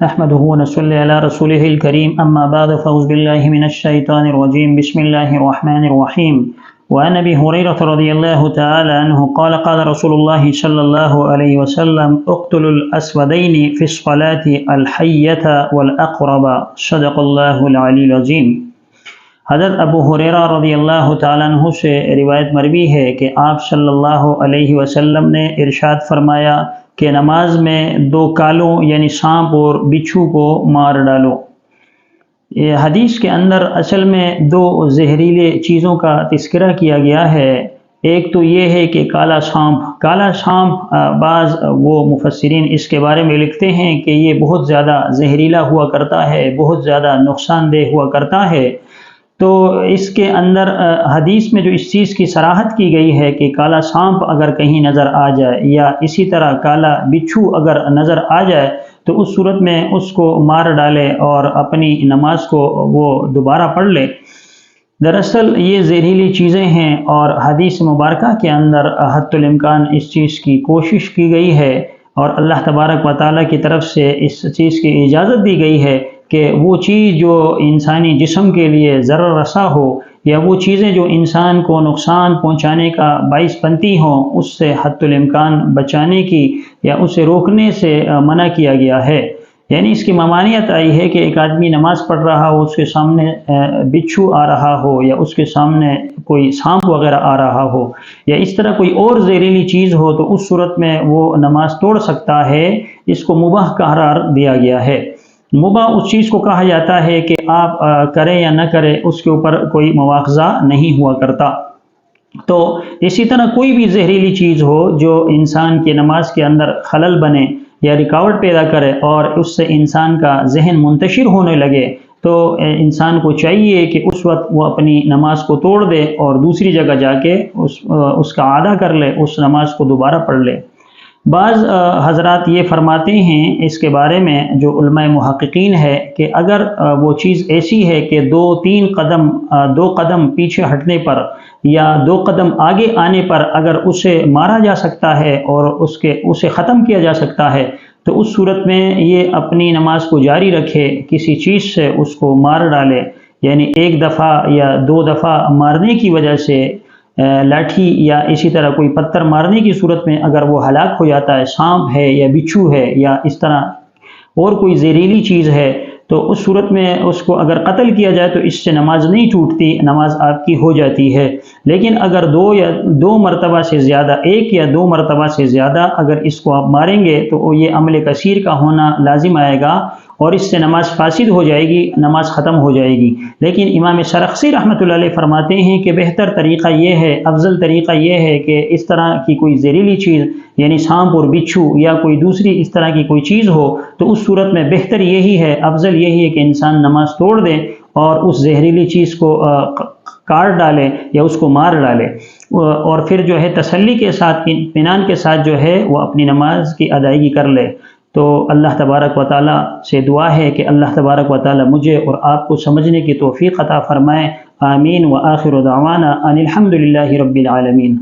نحمده ونصلي على رسوله الكريم أما بعد فأعوذ بالله من الشيطان الرجيم بسم الله الرحمن الرحيم وعن أبي هريرة رضي الله تعالى عنه قال قال رسول الله صلى الله عليه وسلم اقتلوا الأسودين في الصلاة الحية والأقرب صدق الله العلي العظيم۔ حضرت ابو ہریرہ رضی اللہ تعالیٰ عنہ سے روایت مروی ہے کہ آپ صلی اللہ علیہ وسلم نے ارشاد فرمایا کہ نماز میں دو کالوں یعنی سانپ اور بچھو کو مار ڈالو۔ یہ حدیث کے اندر اصل میں دو زہریلے چیزوں کا تذکرہ کیا گیا ہے۔ ایک تو یہ ہے کہ کالا سانپ بعض وہ مفسرین اس کے بارے میں لکھتے ہیں کہ یہ بہت زیادہ زہریلا ہوا کرتا ہے، بہت زیادہ نقصان دہ ہوا کرتا ہے۔ تو اس کے اندر حدیث میں جو اس چیز کی صراحت کی گئی ہے کہ کالا سانپ اگر کہیں نظر آ جائے یا اسی طرح کالا بچھو اگر نظر آ جائے تو اس صورت میں اس کو مار ڈالے اور اپنی نماز کو وہ دوبارہ پڑھ لے۔ دراصل یہ زہریلی چیزیں ہیں اور حدیث مبارکہ کے اندر حتی الامکان اس چیز کی کوشش کی گئی ہے اور اللہ تبارک و تعالیٰ کی طرف سے اس چیز کی اجازت دی گئی ہے کہ وہ چیز جو انسانی جسم کے لیے ضرر رساں ہو یا وہ چیزیں جو انسان کو نقصان پہنچانے کا باعث بنتی ہوں اس سے حتی الامکان بچانے کی یا اسے روکنے سے منع کیا گیا ہے۔ یعنی اس کی ممانعت آئی ہے کہ ایک آدمی نماز پڑھ رہا ہو، اس کے سامنے بچھو آ رہا ہو یا اس کے سامنے کوئی سانپ وغیرہ آ رہا ہو یا اس طرح کوئی اور زہریلی چیز ہو تو اس صورت میں وہ نماز توڑ سکتا ہے۔ اس کو مباح قرار دیا گیا ہے۔ مباح اس چیز کو کہا جاتا ہے کہ آپ کریں یا نہ کریں اس کے اوپر کوئی مواخذہ نہیں ہوا کرتا۔ تو اسی طرح کوئی بھی زہریلی چیز ہو جو انسان کی نماز کے اندر خلل بنے یا رکاوٹ پیدا کرے اور اس سے انسان کا ذہن منتشر ہونے لگے تو انسان کو چاہیے کہ اس وقت وہ اپنی نماز کو توڑ دے اور دوسری جگہ جا کے اس کا اعادہ کر لے، اس نماز کو دوبارہ پڑھ لے۔ بعض حضرات یہ فرماتے ہیں اس کے بارے میں جو علماء محققین ہے کہ اگر وہ چیز ایسی ہے کہ دو قدم پیچھے ہٹنے پر یا دو قدم آگے آنے پر اگر اسے مارا جا سکتا ہے اور اسے ختم کیا جا سکتا ہے تو اس صورت میں یہ اپنی نماز کو جاری رکھے، کسی چیز سے اس کو مار ڈالے، یعنی ایک دفعہ یا دو دفعہ مارنے کی وجہ سے لاٹھی یا اسی طرح کوئی پتھر مارنے کی صورت میں اگر وہ ہلاک ہو جاتا ہے، سانپ ہے یا بچھو ہے یا اس طرح اور کوئی زہریلی چیز ہے تو اس صورت میں اس کو اگر قتل کیا جائے تو اس سے نماز نہیں ٹوٹتی، نماز آپ کی ہو جاتی ہے۔ لیکن اگر دو مرتبہ سے زیادہ، ایک یا دو مرتبہ سے زیادہ اگر اس کو آپ ماریں گے تو یہ عمل کثیر کا ہونا لازم آئے گا اور اس سے نماز فاسد ہو جائے گی، نماز ختم ہو جائے گی۔ لیکن امام سرخسی رحمۃ اللہ علیہ فرماتے ہیں کہ بہتر طریقہ یہ ہے، افضل طریقہ یہ ہے کہ اس طرح کی کوئی زہریلی چیز یعنی سانپ اور بچھو یا کوئی دوسری اس طرح کی کوئی چیز ہو تو اس صورت میں بہتر یہی ہے، افضل یہی ہے کہ انسان نماز توڑ دے اور اس زہریلی چیز کو کاٹ ڈالے یا اس کو مار ڈالے اور پھر جو ہے تسلی کے ساتھ، اطمینان کے ساتھ جو ہے وہ اپنی نماز کی ادائیگی کر لے۔ تو اللہ تبارک و تعالیٰ سے دعا ہے کہ اللہ تبارک و تعالیٰ مجھے اور آپ کو سمجھنے کی توفیق عطا فرمائے۔ آمین۔ وآخر دعوانا ان الحمد للہ رب العالمین۔